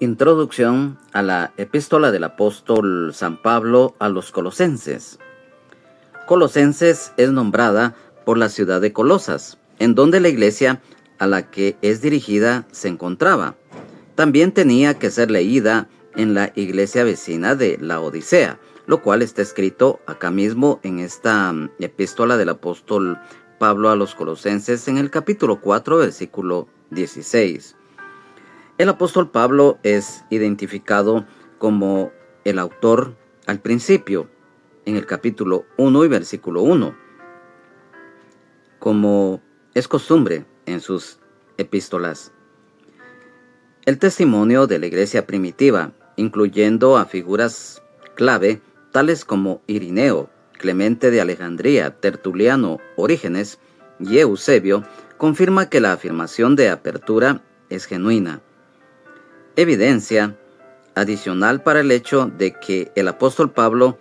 Introducción a la epístola del apóstol San Pablo a los Colosenses. Colosenses es nombrada por la ciudad de Colosas, en donde la iglesia a la que es dirigida se encontraba. También tenía que ser leída en la iglesia vecina de la Odisea, lo cual está escrito acá mismo en esta epístola del apóstol Pablo a los Colosenses en el capítulo 4, versículo 16. El apóstol Pablo es identificado como el autor al principio, en el capítulo 1 y versículo 1, como es costumbre en sus epístolas. El testimonio de la iglesia primitiva, incluyendo a figuras clave tales como Irineo, Clemente de Alejandría, Tertuliano, Orígenes y Eusebio, confirma que la afirmación de apertura es genuina. Evidencia adicional para el hecho de que el apóstol Pablo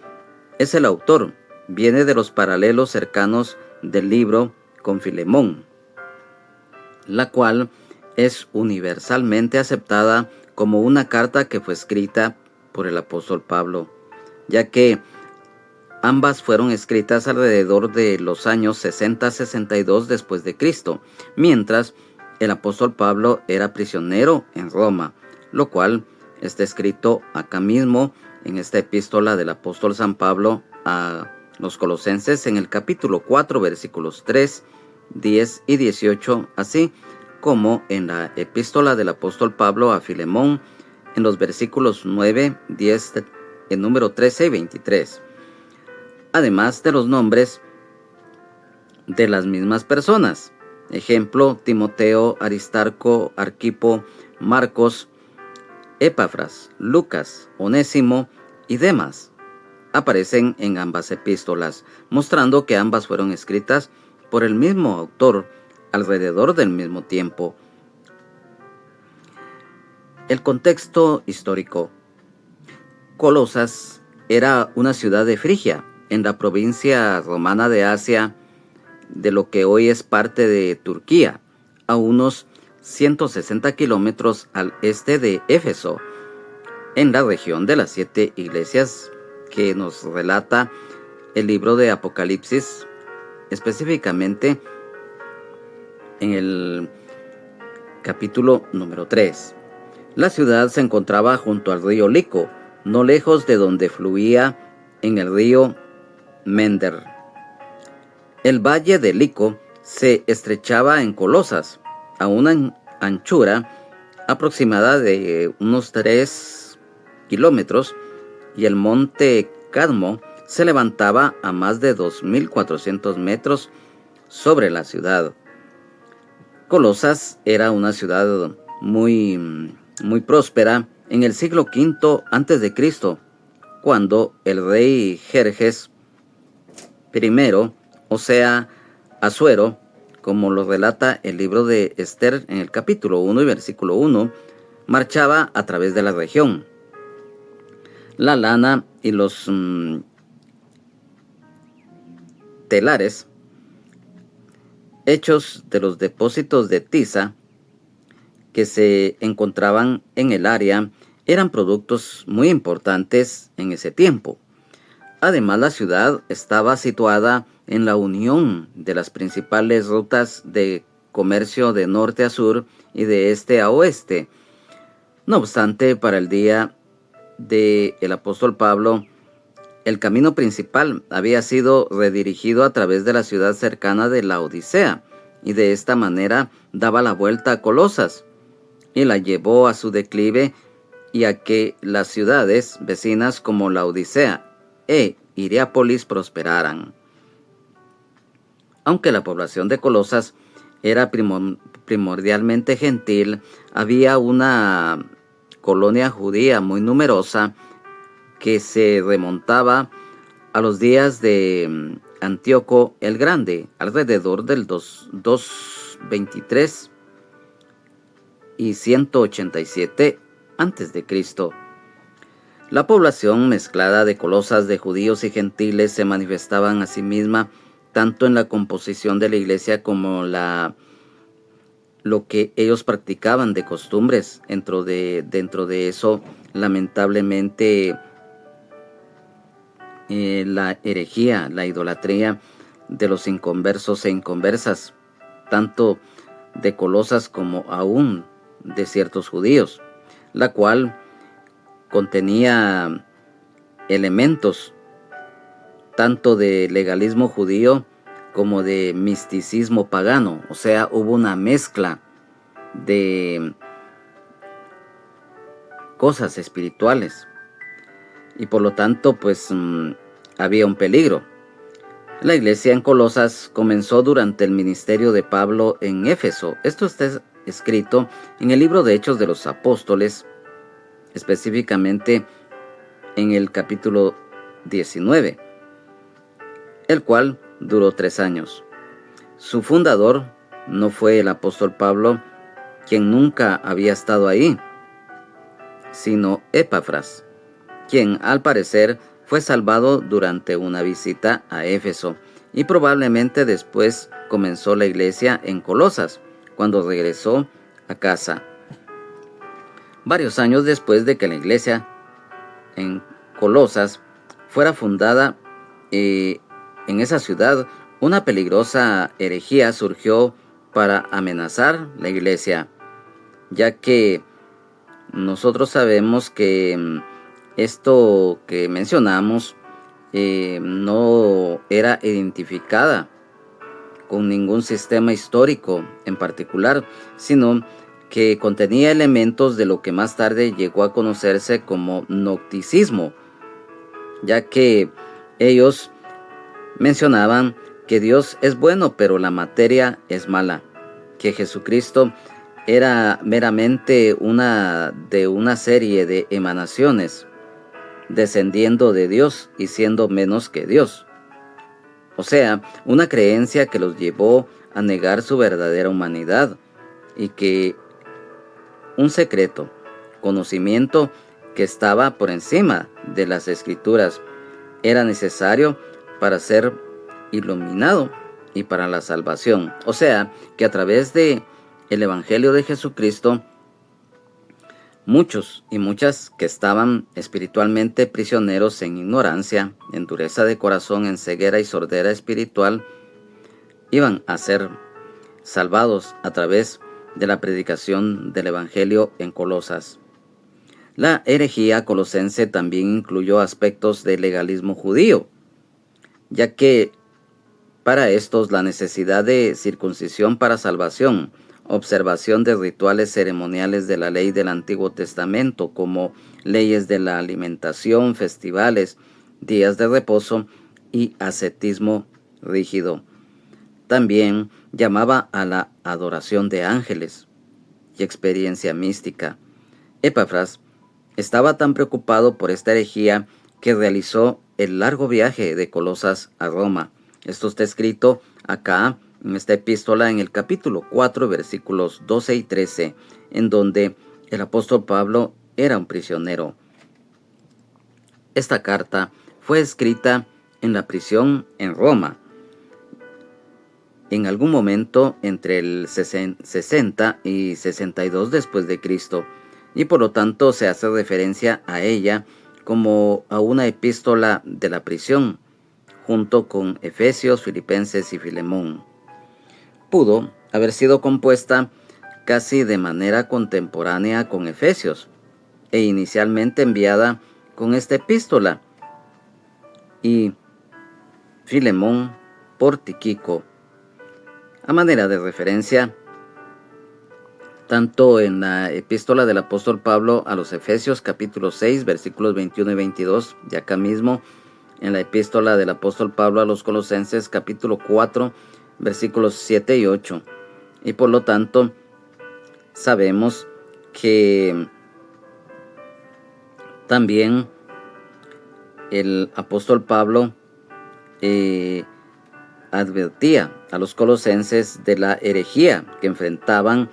es el autor viene de los paralelos cercanos del libro con Filemón, la cual es universalmente aceptada como una carta que fue escrita por el apóstol Pablo, ya que ambas fueron escritas alrededor de los años 60-62 después de Cristo, mientras el apóstol Pablo era prisionero en Roma, lo cual está escrito acá mismo en esta epístola del apóstol San Pablo a los Colosenses en el capítulo 4, versículos 3, 10 y 18, así como en la epístola del apóstol Pablo a Filemón en los versículos 9, 10, el número 13 y 23. Además de los nombres de las mismas personas. Ejemplo, Timoteo, Aristarco, Arquipo, Marcos, Epafras, Lucas, Onésimo y Demas aparecen en ambas epístolas, mostrando que ambas fueron escritas por el mismo autor alrededor del mismo tiempo. El contexto histórico. Colosas era una ciudad de Frigia, en la provincia romana de Asia, de lo que hoy es parte de Turquía, a unos 160 kilómetros al este de Éfeso, en la región de las 7 iglesias que nos relata el libro de Apocalipsis, específicamente en el capítulo número 3. La ciudad se encontraba junto al río Lico, no lejos de donde fluía en el río Mender. El valle de Lico se estrechaba en Colosas, a una anchura aproximada de unos 3 kilómetros, y el monte Cadmo se levantaba a más de 2.400 metros sobre la ciudad. Colosas era una ciudad muy próspera en el siglo V a.C., cuando el rey Jerjes I, o sea, Asuero, como lo relata el libro de Esther en el capítulo 1 y versículo 1, marchaba a través de la región. La lana y los telares, hechos de los depósitos de tiza que se encontraban en el área, eran productos muy importantes en ese tiempo. Además, la ciudad estaba situada en la unión de las principales rutas de comercio de norte a sur y de este a oeste. No obstante, para el día del apóstol Pablo, el camino principal había sido redirigido a través de la ciudad cercana de la Odisea, y de esta manera daba la vuelta a Colosas, y la llevó a su declive y a que las ciudades vecinas como la Odisea e Hierápolis prosperaran. Aunque la población de Colosas era primordialmente gentil, había una colonia judía muy numerosa que se remontaba a los días de Antíoco el Grande, alrededor del 223 y 187 a.C. La población mezclada de Colosas de judíos y gentiles se manifestaban a sí misma tanto en la composición de la iglesia como la lo que ellos practicaban de costumbres. Dentro de eso, lamentablemente, la herejía, la idolatría de los inconversos e inconversas, tanto de Colosas como aún de ciertos judíos, la cual contenía elementos tanto de legalismo judío como de misticismo pagano. O sea, hubo una mezcla de cosas espirituales y por lo tanto pues había un peligro. La iglesia en Colosas comenzó durante el ministerio de Pablo en Éfeso. Esto está escrito en el libro de Hechos de los Apóstoles, específicamente en el capítulo 19, el cual duró 3 años. Su fundador no fue el apóstol Pablo, quien nunca había estado ahí, sino Epafras, quien al parecer fue salvado durante una visita a Éfeso y probablemente después comenzó la iglesia en Colosas, cuando regresó a casa. Varios años después de que la iglesia en Colosas fuera fundada, en esa ciudad una peligrosa herejía surgió para amenazar la iglesia, ya que nosotros sabemos que esto que mencionamos no era identificada con ningún sistema histórico en particular, sino que contenía elementos de lo que más tarde llegó a conocerse como gnosticismo, ya que ellos mencionaban que Dios es bueno, pero la materia es mala, que Jesucristo era meramente una serie de emanaciones, descendiendo de Dios y siendo menos que Dios. O sea, una creencia que los llevó a negar su verdadera humanidad y que un secreto, conocimiento que estaba por encima de las Escrituras, era necesario para ser iluminado y para la salvación. O sea, que a través de el Evangelio de Jesucristo, muchos y muchas que estaban espiritualmente prisioneros en ignorancia, en dureza de corazón, en ceguera y sordera espiritual, iban a ser salvados a través de la predicación del Evangelio en Colosas. La herejía colosense también incluyó aspectos del legalismo judío, ya que para estos la necesidad de circuncisión para salvación, observación de rituales ceremoniales de la ley del Antiguo Testamento, como leyes de la alimentación, festivales, días de reposo y ascetismo rígido. También llamaba a la adoración de ángeles y experiencia mística. Epafras estaba tan preocupado por esta herejía que realizó el largo viaje de Colosas a Roma. Esto está escrito acá en esta epístola en el capítulo 4, versículos 12 y 13, en donde el apóstol Pablo era un prisionero. Esta carta fue escrita en la prisión en Roma, en algún momento entre el 60 y 62 después de Cristo, y por lo tanto se hace referencia a ella como a una epístola de la prisión, junto con Efesios, Filipenses y Filemón. Pudo haber sido compuesta casi de manera contemporánea con Efesios, e inicialmente enviada con esta epístola, y Filemón por Tíquico, a manera de referencia, tanto en la epístola del apóstol Pablo a los Efesios capítulo 6 versículos 21 y 22, y acá mismo en la epístola del apóstol Pablo a los Colosenses capítulo 4 versículos 7 y 8. Y por lo tanto sabemos que también el apóstol Pablo advertía a los colosenses de la herejía que enfrentaban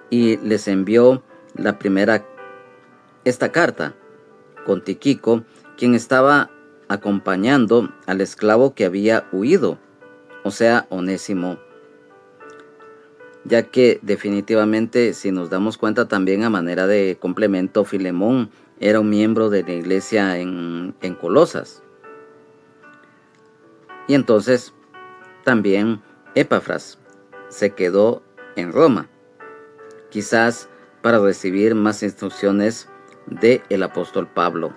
y les envió esta carta con Tíquico, quien estaba acompañando al esclavo que había huido, o sea, Onésimo. ya que definitivamente, si nos damos cuenta también a manera de complemento, Filemón era un miembro de la iglesia en Colosas. Y entonces también Epafras se quedó en Roma, quizás para recibir más instrucciones del apóstol Pablo.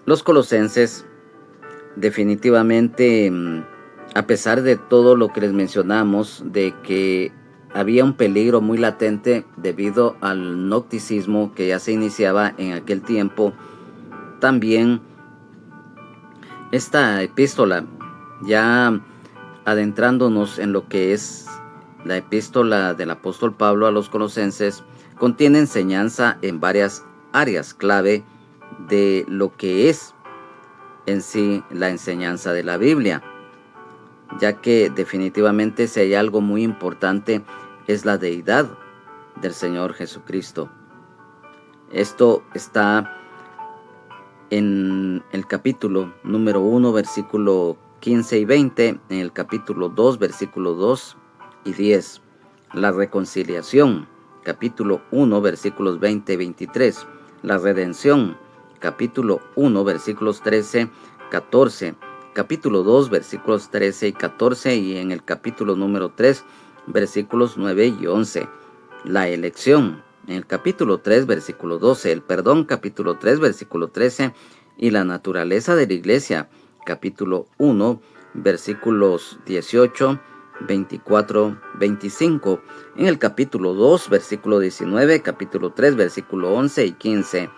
Los colosenses definitivamente, a pesar de todo lo que les mencionamos, de que había un peligro muy latente debido al gnosticismo que ya se iniciaba en aquel tiempo, también esta epístola, ya adentrándonos en lo que es la epístola del apóstol Pablo a los colosenses, contiene enseñanza en varias áreas clave de lo que es en sí la enseñanza de la Biblia, ya que definitivamente si hay algo muy importante es la deidad del Señor Jesucristo. Esto está en el capítulo número 1, versículo 15 y 20, en el capítulo 2, versículo 2 y 10. La reconciliación, capítulo 1, versículos 20 y 23. La redención, capítulo 1, versículos 13, 14. Capítulo 2, versículos 13 y 14. Y en el capítulo número 3, versículos 9 y 11. La elección, en el capítulo 3, versículo 12, el perdón, capítulo 3, versículo 13, y la naturaleza de la iglesia, capítulo 1, versículos 18, 24, 25, en el capítulo 2, versículo 19, capítulo 3, versículo 11 y 15.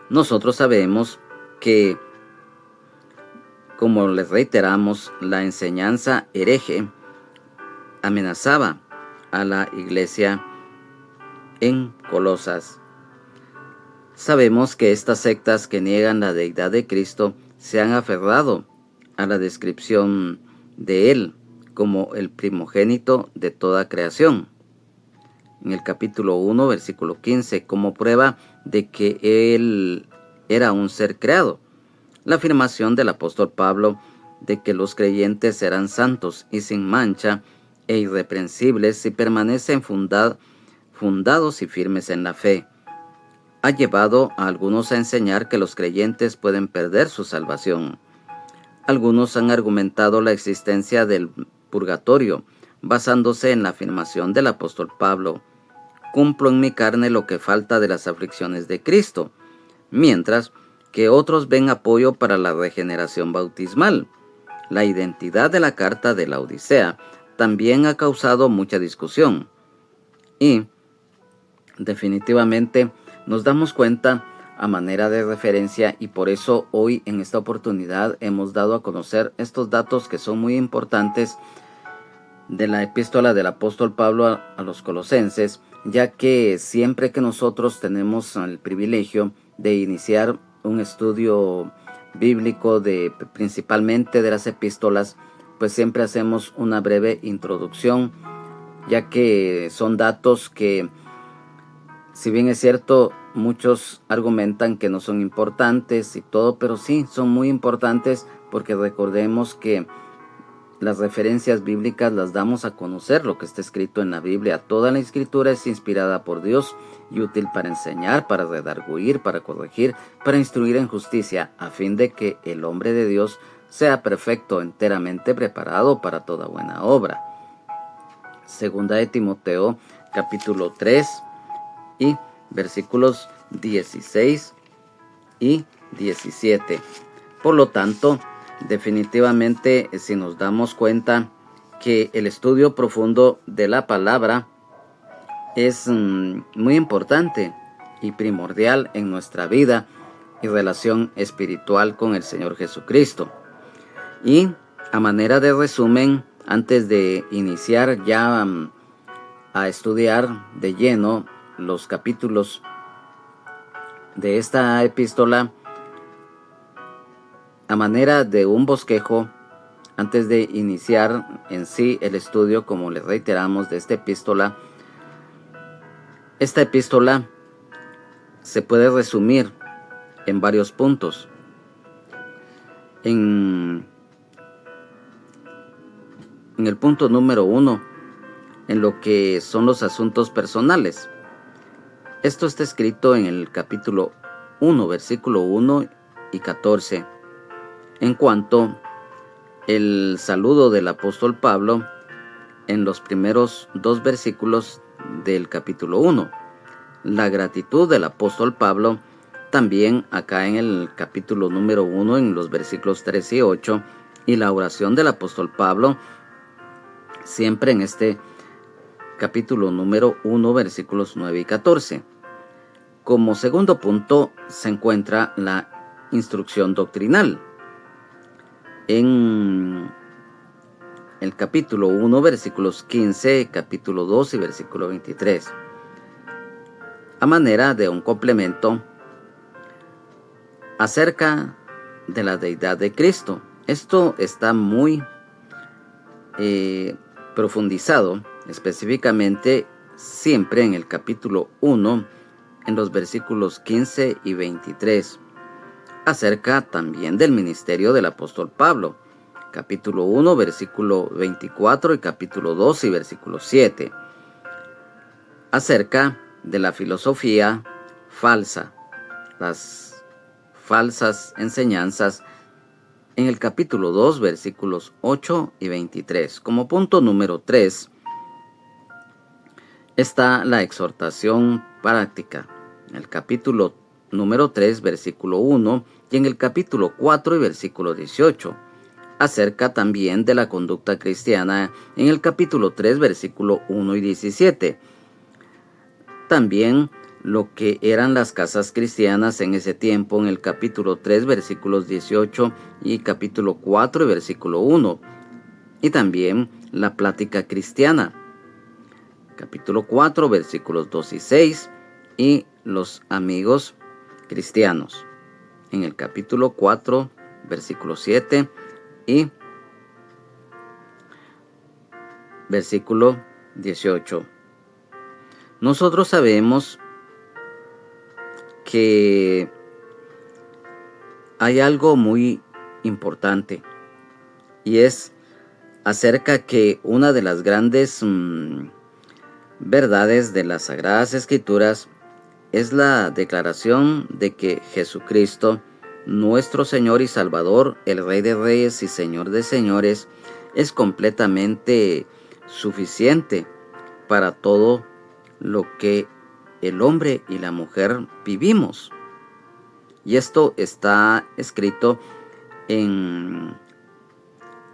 Nosotros sabemos que, como les reiteramos, la enseñanza hereje amenazaba a la iglesia en Colosas. Sabemos que estas sectas que niegan la deidad de Cristo se han aferrado a la descripción de Él como el primogénito de toda creación. En el capítulo 1, versículo 15, como prueba de que Él era un ser creado. La afirmación del apóstol Pablo de que los creyentes serán santos y sin mancha e irreprensibles si permanecen fundados y firmes en la fe, ha llevado a algunos a enseñar que los creyentes pueden perder su salvación. Algunos han argumentado la existencia del purgatorio, basándose en la afirmación del apóstol Pablo: cumplo en mi carne lo que falta de las aflicciones de Cristo, mientras que otros ven apoyo para la regeneración bautismal. La identidad de la carta de la Odisea también ha causado mucha discusión. Y definitivamente nos damos cuenta a manera de referencia, y por eso hoy en esta oportunidad hemos dado a conocer estos datos que son muy importantes de la epístola del apóstol Pablo a los colosenses, ya que siempre que nosotros tenemos el privilegio de iniciar un estudio bíblico principalmente de las epístolas, pues siempre hacemos una breve introducción, ya que son datos que, si bien es cierto, muchos argumentan que no son importantes y todo, pero sí, son muy importantes, porque recordemos que las referencias bíblicas las damos a conocer lo que está escrito en la Biblia. Toda la escritura es inspirada por Dios y útil para enseñar, para redarguir, para corregir, para instruir en justicia, a fin de que el hombre de Dios sea perfecto, enteramente preparado para toda buena obra. Segunda de Timoteo, capítulo 3 y versículos 16 y 17. Por lo tanto, definitivamente, si nos damos cuenta que el estudio profundo de la palabra es muy importante y primordial en nuestra vida y relación espiritual con el Señor Jesucristo. Y a manera de resumen, antes de iniciar ya a estudiar de lleno los capítulos de esta epístola, a manera de un bosquejo, antes de iniciar en sí el estudio, como les reiteramos, de esta epístola se puede resumir en varios puntos. En en el punto número 1, en lo que son los asuntos personales. Esto está escrito en el capítulo 1, versículo 1 y 14, en cuanto el saludo del apóstol Pablo en los primeros 2 versículos del capítulo 1. La gratitud del apóstol Pablo también acá en el capítulo número 1, en los versículos 3 y 8, y la oración del apóstol Pablo siempre en este capítulo número 1, versículos 9 y 14. Como segundo punto se encuentra la instrucción doctrinal. En el capítulo 1, versículos 15, capítulo 2 y versículo 23. A manera de un complemento acerca de la deidad de Cristo. Esto está muy profundizado, específicamente siempre en el capítulo 1, en los versículos 15 y 23, acerca también del ministerio del apóstol Pablo, capítulo 1, versículo 24 y capítulo 2 y versículo 7, acerca de la filosofía falsa, las falsas enseñanzas, en el capítulo 2, versículos 8 y 23. Como punto número 3 está la exhortación práctica, en el capítulo número 3, versículo 1, y en el capítulo 4 y versículo 18, acerca también de la conducta cristiana, en el capítulo 3, versículo 1 y 17. También lo que eran las casas cristianas en ese tiempo, en el capítulo 3, versículos 18 y capítulo 4 y versículo 1. Y también la plática cristiana, capítulo 4, versículos 2 y 6, y los amigos cristianos, en el capítulo 4, versículo 7 y versículo 18. Nosotros sabemos que hay algo muy importante, y es acerca que una de las grandes verdades de las Sagradas Escrituras es la declaración de que Jesucristo, nuestro Señor y Salvador, el Rey de Reyes y Señor de Señores, es completamente suficiente para todo lo que el hombre y la mujer vivimos. Y esto está escrito en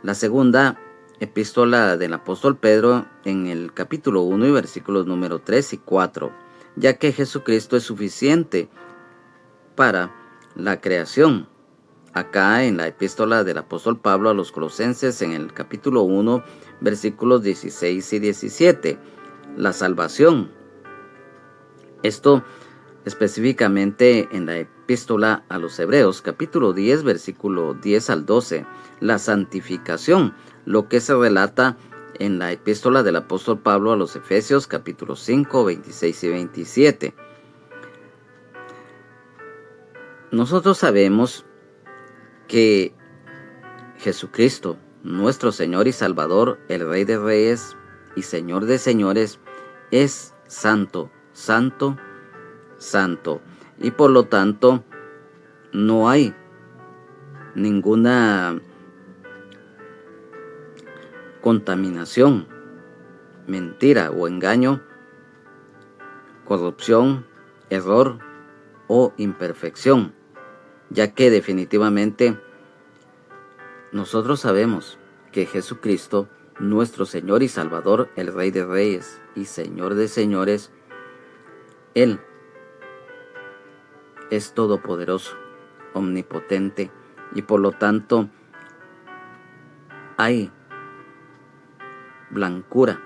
la segunda epístola del apóstol Pedro, en el capítulo 1 y versículos número 3 y 4, ya que Jesucristo es suficiente para la creación. Acá en la epístola del apóstol Pablo a los Colosenses, en el capítulo 1, versículos 16 y 17, la salvación. Esto específicamente en la epístola a los Hebreos, capítulo 10, versículo 10 al 12, la santificación, lo que se relata en la epístola del apóstol Pablo a los Efesios, capítulo 5, 26 y 27. Nosotros sabemos que Jesucristo, nuestro Señor y Salvador, el Rey de Reyes y Señor de Señores, es santo, santo, santo. Y por lo tanto, no hay ninguna contaminación, mentira o engaño, corrupción, error o imperfección, ya que definitivamente nosotros sabemos que Jesucristo, nuestro Señor y Salvador, el Rey de Reyes y Señor de Señores, Él es todopoderoso, omnipotente, y por lo tanto hay blancura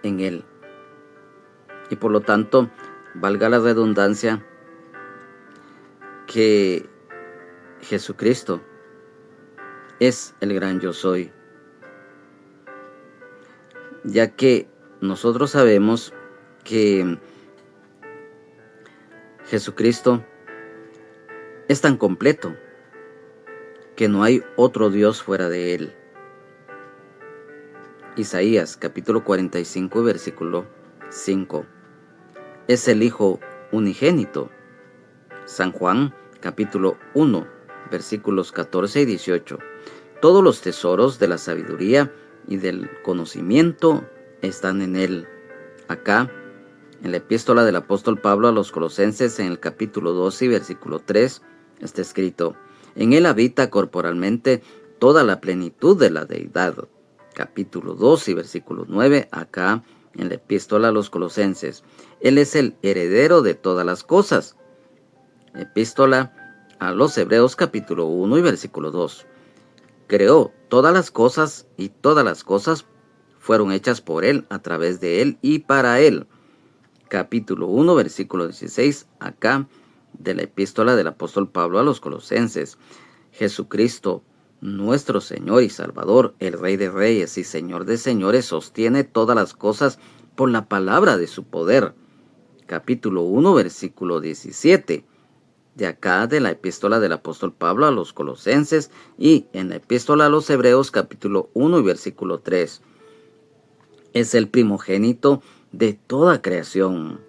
en Él. Y por lo tanto, valga la redundancia, que Jesucristo es el gran yo soy, ya que nosotros sabemos que Jesucristo es tan completo que no hay otro Dios fuera de Él. Isaías capítulo 45 versículo 5. Es el Hijo unigénito. San Juan capítulo 1 versículos 14 y 18. Todos los tesoros de la sabiduría y del conocimiento están en él. Acá, en la epístola del apóstol Pablo a los Colosenses, en el capítulo 12 y versículo 3, está escrito: en él habita corporalmente toda la plenitud de la deidad. Capítulo 2 y versículo 9, acá, en la epístola a los Colosenses. Él es el heredero de todas las cosas. Epístola a los Hebreos capítulo 1 y versículo 2. Creó todas las cosas y todas las cosas fueron hechas por él, a través de él y para él. Capítulo 1 versículo 16, acá, de la epístola del apóstol Pablo a los Colosenses. Jesucristo, nuestro Señor y Salvador, el Rey de Reyes y Señor de Señores, sostiene todas las cosas por la palabra de su poder. Capítulo 1 versículo 17. De acá, de la epístola del apóstol Pablo a los Colosenses, y en la epístola a los Hebreos capítulo 1 y versículo 3. Es el primogénito de toda creación.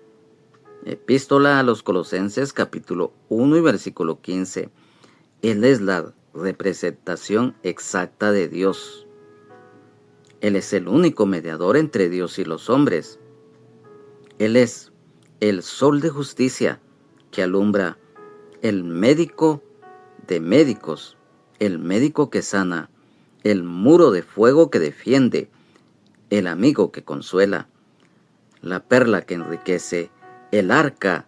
Epístola a los Colosenses capítulo 1 y versículo 15. Él es la representación exacta de Dios. Él es el único mediador entre Dios y los hombres. Él es el sol de justicia que alumbra, el médico de médicos, el médico que sana, el muro de fuego que defiende, el amigo que consuela, la perla que enriquece, el arca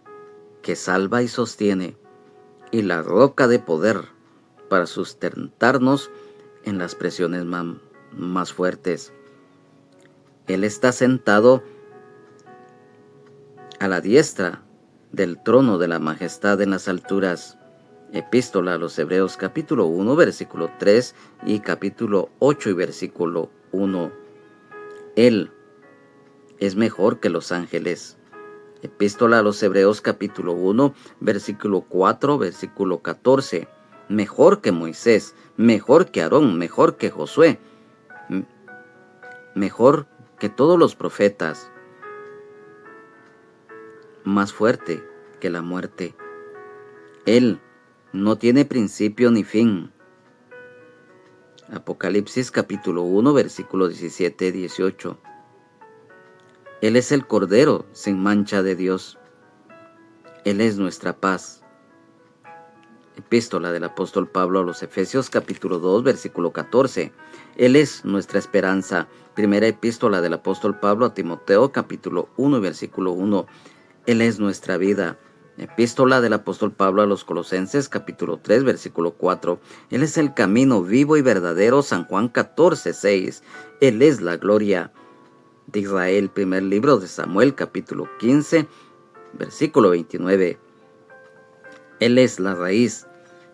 que salva y sostiene, y la roca de poder para sustentarnos en las presiones más fuertes. Él está sentado a la diestra del trono de la majestad en las alturas. Epístola a los Hebreos capítulo 1 versículo 3 y capítulo 8 y versículo 1. Él es mejor que los ángeles. Epístola a los Hebreos capítulo 1 versículo 4 versículo 14. Mejor que Moisés, mejor que Aarón, mejor que Josué, mejor que todos los profetas, más fuerte que la muerte. Él no tiene principio ni fin. Apocalipsis capítulo 1 versículo 17-18. Él es el Cordero sin mancha de Dios. Él es nuestra paz. Epístola del apóstol Pablo a los Efesios capítulo 2 versículo 14. Él es nuestra esperanza. Primera epístola del apóstol Pablo a Timoteo capítulo 1 versículo 1. Él es nuestra vida. Epístola del apóstol Pablo a los Colosenses capítulo 3 versículo 4. Él es el camino vivo y verdadero. San Juan 14, 6. Él es la gloria de Israel. Primer libro de Samuel capítulo 15 versículo 29. Él es la raíz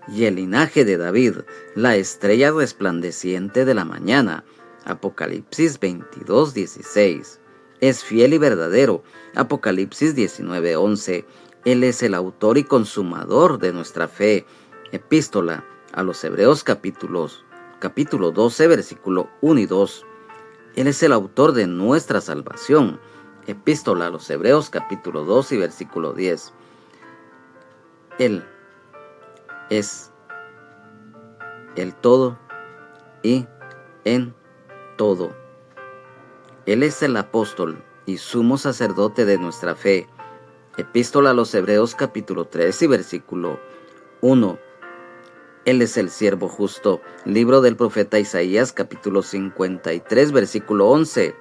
y el linaje de David, la estrella resplandeciente de la mañana. Apocalipsis 22, 16. Es fiel y verdadero. Apocalipsis 19, 11. Él es el autor y consumador de nuestra fe. Epístola a los Hebreos capítulo 12, versículo 1 y 2. Él es el autor de nuestra salvación. Epístola a los Hebreos capítulo 2 y versículo 10. Él es el todo y en todo. Él es el apóstol y sumo sacerdote de nuestra fe. Epístola a los Hebreos capítulo 3 y versículo 1. Él es el siervo justo. Libro del profeta Isaías capítulo 53 versículo 11.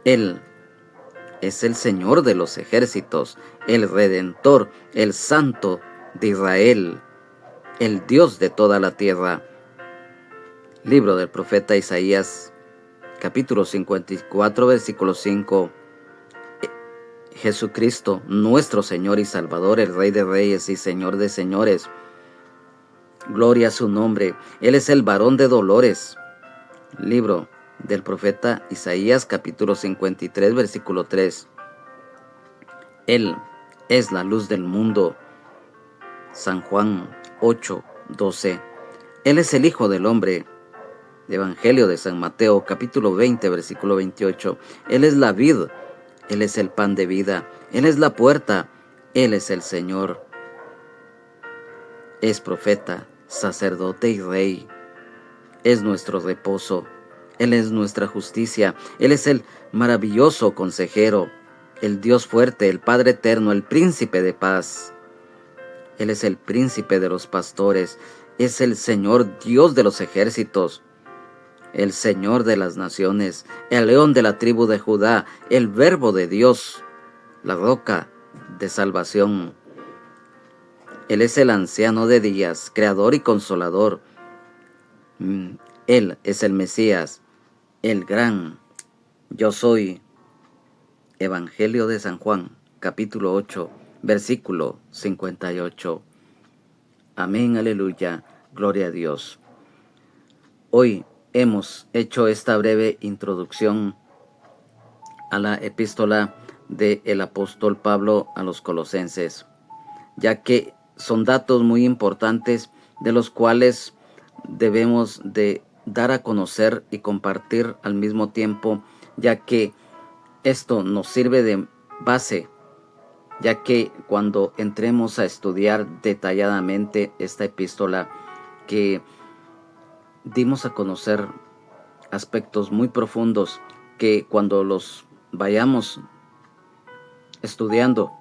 Él es el Señor de los ejércitos, el Redentor, el Santo de Israel, el Dios de toda la tierra. Libro del profeta Isaías capítulo 54 versículo 5. Jesucristo, nuestro Señor y Salvador, el Rey de Reyes y Señor de Señores. Gloria a su nombre. Él es el varón de dolores. Libro del profeta Isaías capítulo 53 versículo 3. Él es la luz del mundo. San Juan 8, 12. Él es el Hijo del Hombre. Evangelio de San Mateo, capítulo 20, versículo 28. Él es la vid, Él es el pan de vida, Él es la puerta, Él es el Señor. Es profeta, sacerdote y rey. Es nuestro reposo. Él es nuestra justicia. Él es el maravilloso consejero, el Dios fuerte, el Padre eterno, el príncipe de paz. Él es el príncipe de los pastores. Es el Señor Dios de los ejércitos, el Señor de las naciones, el león de la tribu de Judá, el verbo de Dios, la roca de salvación. Él es el anciano de días, creador y consolador. Él es el Mesías, el gran yo soy. Evangelio de San Juan, capítulo 8, versículo 58. Amén, aleluya, gloria a Dios. Hoy hemos hecho esta breve introducción a la epístola del apóstol Pablo a los Colosenses, ya que son datos muy importantes de los cuales debemos de dar a conocer y compartir al mismo tiempo, ya que esto nos sirve de base, ya que cuando entremos a estudiar detalladamente esta epístola, que dimos a conocer aspectos muy profundos que cuando los vayamos estudiando,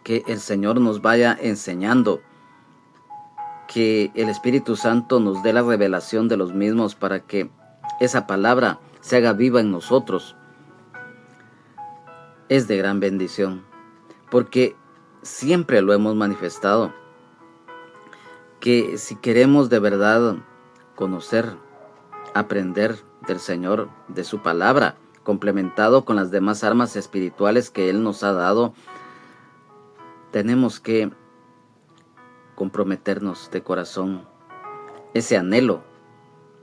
que el Señor nos vaya enseñando, que el Espíritu Santo nos dé la revelación de los mismos para que esa palabra se haga viva en nosotros. Es de gran bendición, porque siempre lo hemos manifestado, que si queremos de verdad conocer, aprender del Señor, de su palabra, complementado con las demás armas espirituales que Él nos ha dado, tenemos que comprometernos de corazón, ese anhelo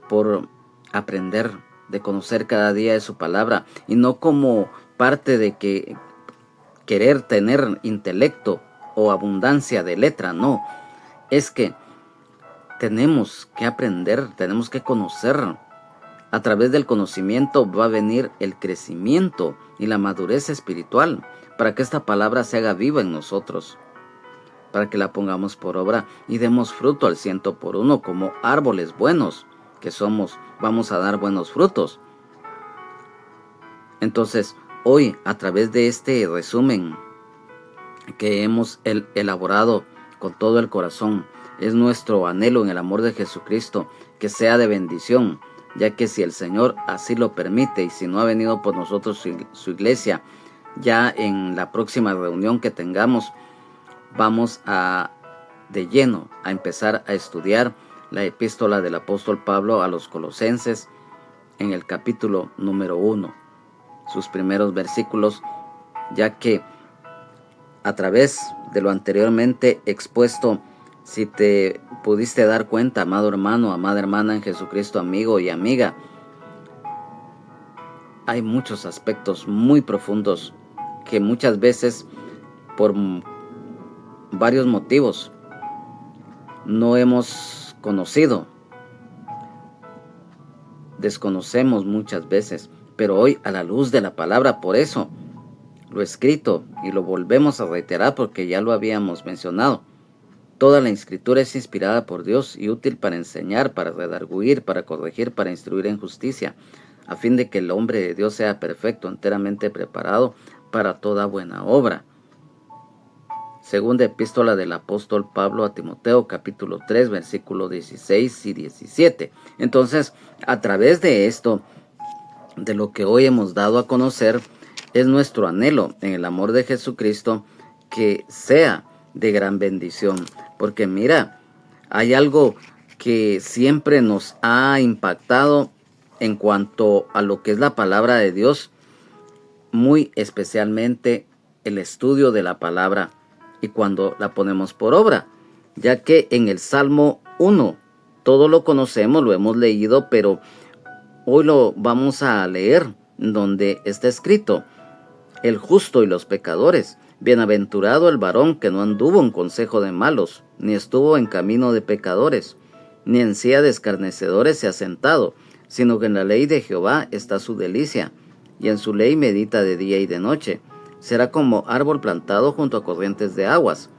por aprender, de conocer cada día de su palabra, y no como parte de que querer tener intelecto o abundancia de letra, no, es que tenemos que aprender, tenemos que conocer. A través del conocimiento va a venir el crecimiento y la madurez espiritual para que esta palabra se haga viva en nosotros, para que la pongamos por obra y demos fruto al 100 por 1, como árboles buenos que somos, vamos a dar buenos frutos. Entonces, hoy, a través de este resumen que hemos elaborado con todo el corazón, es nuestro anhelo en el amor de Jesucristo que sea de bendición, ya que si el Señor así lo permite y si no ha venido por nosotros su iglesia, ya en la próxima reunión que tengamos, vamos de lleno a empezar a estudiar la epístola del apóstol Pablo a los Colosenses en el capítulo número 1, sus primeros versículos, ya que a través de lo anteriormente expuesto, si te pudiste dar cuenta, amado hermano, amada hermana en Jesucristo, amigo y amiga, hay muchos aspectos muy profundos que muchas veces por varios motivos no hemos conocido, desconocemos muchas veces, pero hoy a la luz de la palabra, por eso lo escrito y lo volvemos a reiterar porque ya lo habíamos mencionado. Toda la escritura es inspirada por Dios y útil para enseñar, para redarguir, para corregir, para instruir en justicia, a fin de que el hombre de Dios sea perfecto, enteramente preparado para toda buena obra. Segunda epístola del apóstol Pablo a Timoteo, capítulo 3, versículos 16 y 17. Entonces, a través de esto, de lo que hoy hemos dado a conocer, es nuestro anhelo en el amor de Jesucristo que sea de gran bendición. Porque mira, hay algo que siempre nos ha impactado en cuanto a lo que es la palabra de Dios, muy especialmente el estudio de la palabra y cuando la ponemos por obra, ya que en el Salmo 1, todo lo conocemos, lo hemos leído, pero hoy lo vamos a leer donde está escrito: el justo y los pecadores, bienaventurado el varón que no anduvo en consejo de malos, ni estuvo en camino de pecadores, ni en silla de escarnecedores se ha sentado, sino que en la ley de Jehová está su delicia, y en su ley medita de día y de noche. Será como árbol plantado junto a corrientes de aguas,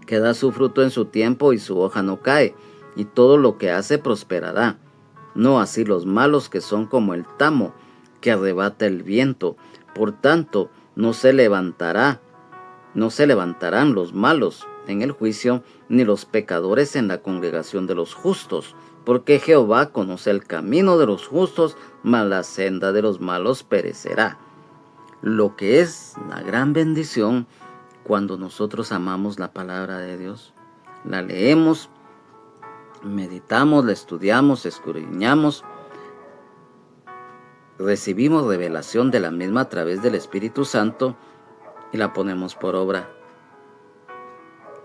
que da su fruto en su tiempo y su hoja no cae, y todo lo que hace prosperará. No así los malos, que son como el tamo que arrebata el viento. Por tanto, no se levantarán los malos en el juicio, ni los pecadores en la congregación de los justos, porque Jehová conoce el camino de los justos, mas la senda de los malos perecerá. Lo que es la gran bendición cuando nosotros amamos la palabra de Dios, la leemos, meditamos, la estudiamos, escudriñamos, recibimos revelación de la misma a través del Espíritu Santo y la ponemos por obra.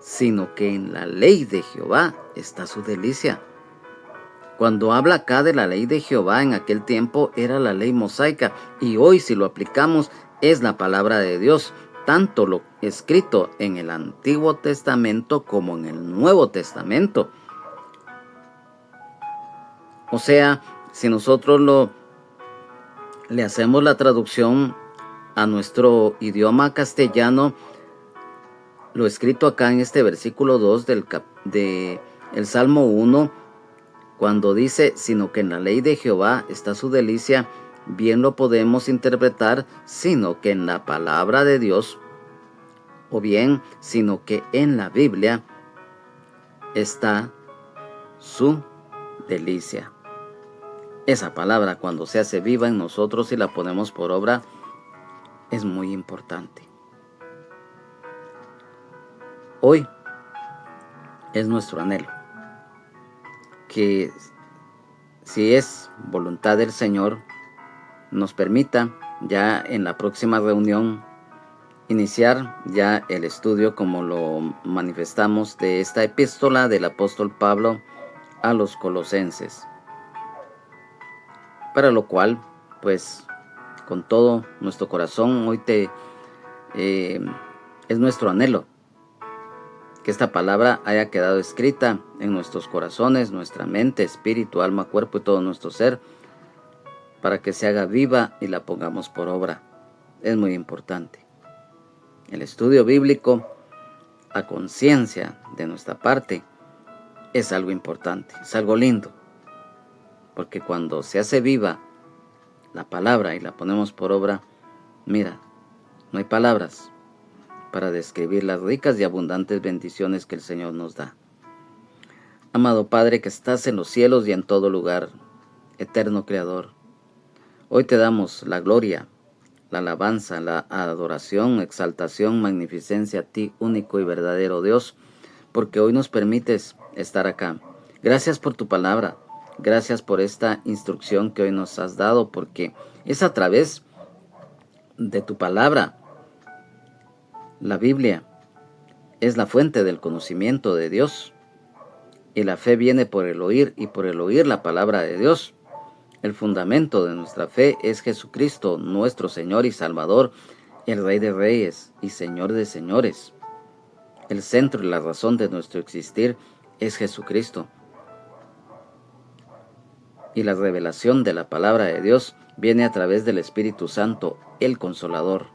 Sino que en la ley de Jehová está su delicia. Cuando habla acá de la ley de Jehová, en aquel tiempo era la ley mosaica, y hoy, si lo aplicamos, es la palabra de Dios, tanto lo escrito en el Antiguo Testamento como en el Nuevo Testamento. O sea, si nosotros le hacemos la traducción a nuestro idioma castellano, lo escrito acá en este versículo 2 del Salmo 1, cuando dice, sino que en la ley de Jehová está su delicia, bien lo podemos interpretar, sino que en la palabra de Dios, o bien, sino que en la Biblia está su delicia. Esa palabra, cuando se hace viva en nosotros y la ponemos por obra, es muy importante. Hoy es nuestro anhelo que, si es voluntad del Señor, nos permita ya en la próxima reunión iniciar ya el estudio, como lo manifestamos, de esta epístola del apóstol Pablo a los colosenses, para lo cual, pues, con todo nuestro corazón, hoy es nuestro anhelo que esta palabra haya quedado escrita en nuestros corazones, nuestra mente, espíritu, alma, cuerpo y todo nuestro ser, para que se haga viva y la pongamos por obra. Es muy importante. El estudio bíblico, a conciencia de nuestra parte, es algo importante, es algo lindo, porque cuando se hace viva la palabra y la ponemos por obra, mira, no hay palabras para describir las ricas y abundantes bendiciones que el Señor nos da. Amado Padre que estás en los cielos y en todo lugar, eterno Creador, hoy te damos la gloria, la alabanza, la adoración, exaltación, magnificencia a ti, único y verdadero Dios, porque hoy nos permites estar acá. Gracias por tu palabra, gracias por esta instrucción que hoy nos has dado, porque es a través de tu palabra. La Biblia es la fuente del conocimiento de Dios, y la fe viene por el oír, y por el oír la palabra de Dios. El fundamento de nuestra fe es Jesucristo, nuestro Señor y Salvador, el Rey de Reyes y Señor de Señores. El centro y la razón de nuestro existir es Jesucristo. Y la revelación de la palabra de Dios viene a través del Espíritu Santo, el Consolador,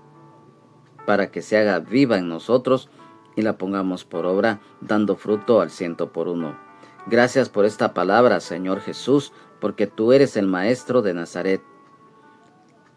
para que se haga viva en nosotros y la pongamos por obra, dando fruto al 100%. Gracias por esta palabra, Señor Jesús, porque tú eres el Maestro de Nazaret.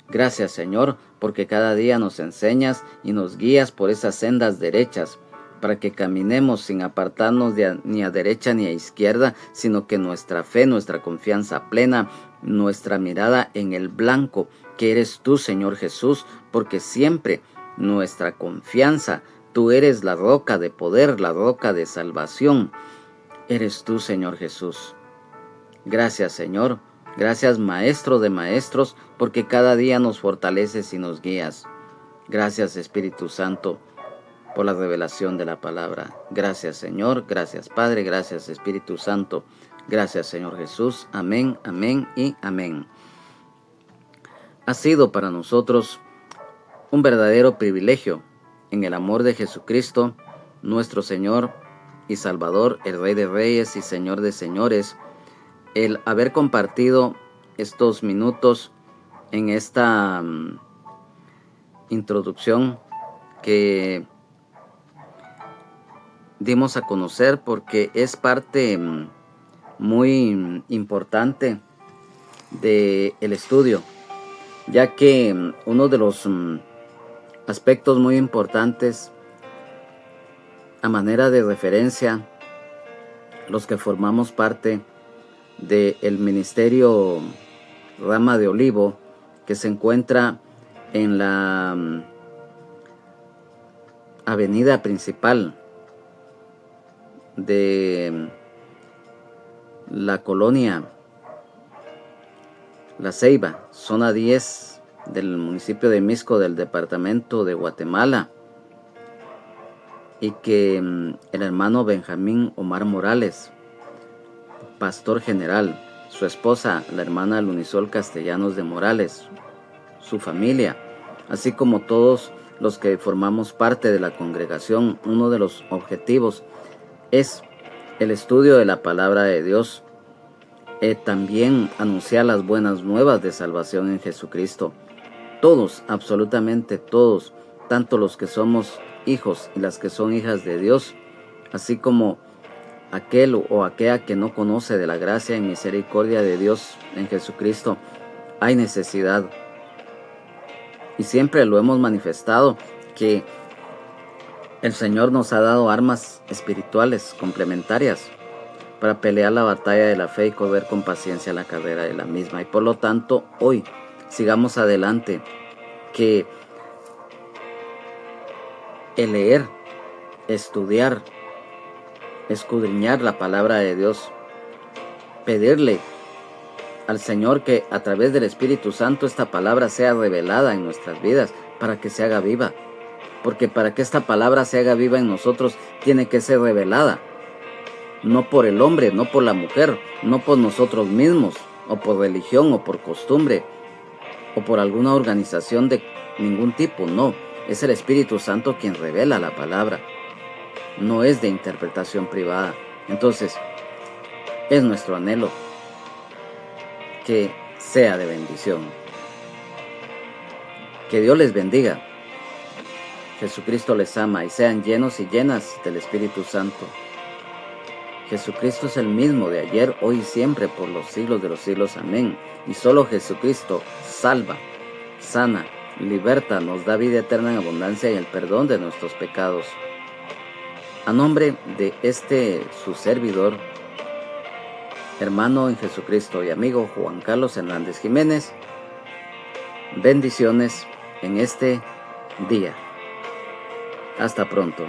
Gracias, Señor, porque cada día nos enseñas y nos guías por esas sendas derechas, para que caminemos sin apartarnos ni a derecha ni a izquierda, sino que nuestra fe, nuestra confianza plena, nuestra mirada en el blanco, que eres tú, Señor Jesús, porque siempre nuestra confianza, tú eres la roca de poder, la roca de salvación. Eres tú, Señor Jesús. Gracias, Señor. Gracias, Maestro de Maestros, porque cada día nos fortaleces y nos guías. Gracias, Espíritu Santo, por la revelación de la palabra. Gracias, Señor. Gracias, Padre. Gracias, Espíritu Santo. Gracias, Señor Jesús. Amén, amén y amén. Ha sido para nosotros un verdadero privilegio, en el amor de Jesucristo, nuestro Señor y Salvador, el Rey de Reyes y Señor de Señores, el haber compartido estos minutos en esta introducción que dimos a conocer, porque es parte muy importante del estudio, ya que uno de los aspectos muy importantes a manera de referencia, los que formamos parte del ministerio Rama de Olivo, que se encuentra en la avenida principal de la colonia La Ceiba, zona 10 del municipio de Mixco, del departamento de Guatemala, y que el hermano Benjamín Omar Morales, pastor general, su esposa, la hermana Lunisol Castellanos de Morales, su familia, así como todos los que formamos parte de la congregación, uno de los objetivos es el estudio de la palabra de Dios, también anunciar las buenas nuevas de salvación en Jesucristo. Todos, absolutamente todos, tanto los que somos hijos y las que son hijas de Dios, así como aquel o aquella que no conoce de la gracia y misericordia de Dios en Jesucristo, hay necesidad. Y siempre lo hemos manifestado, que el Señor nos ha dado armas espirituales complementarias para pelear la batalla de la fe y correr con paciencia la carrera de la misma. Y por lo tanto, hoy sigamos adelante, que el leer, estudiar, escudriñar la palabra de Dios, pedirle al Señor que a través del Espíritu Santo esta palabra sea revelada en nuestras vidas para que se haga viva. Porque para que esta palabra se haga viva en nosotros tiene que ser revelada. No por el hombre, no por la mujer, no por nosotros mismos, o por religión, o por costumbre, o por alguna organización de ningún tipo, no. Es el Espíritu Santo quien revela la palabra. No es de interpretación privada. Entonces, es nuestro anhelo que sea de bendición. Que Dios les bendiga. Jesucristo les ama y sean llenos y llenas del Espíritu Santo. Jesucristo es el mismo de ayer, hoy y siempre, por los siglos de los siglos. Amén. Y solo Jesucristo salva, sana, liberta, nos da vida eterna en abundancia y el perdón de nuestros pecados. A nombre de su servidor, hermano en Jesucristo y amigo Juan Carlos Hernández Jiménez, bendiciones en este día. Hasta pronto.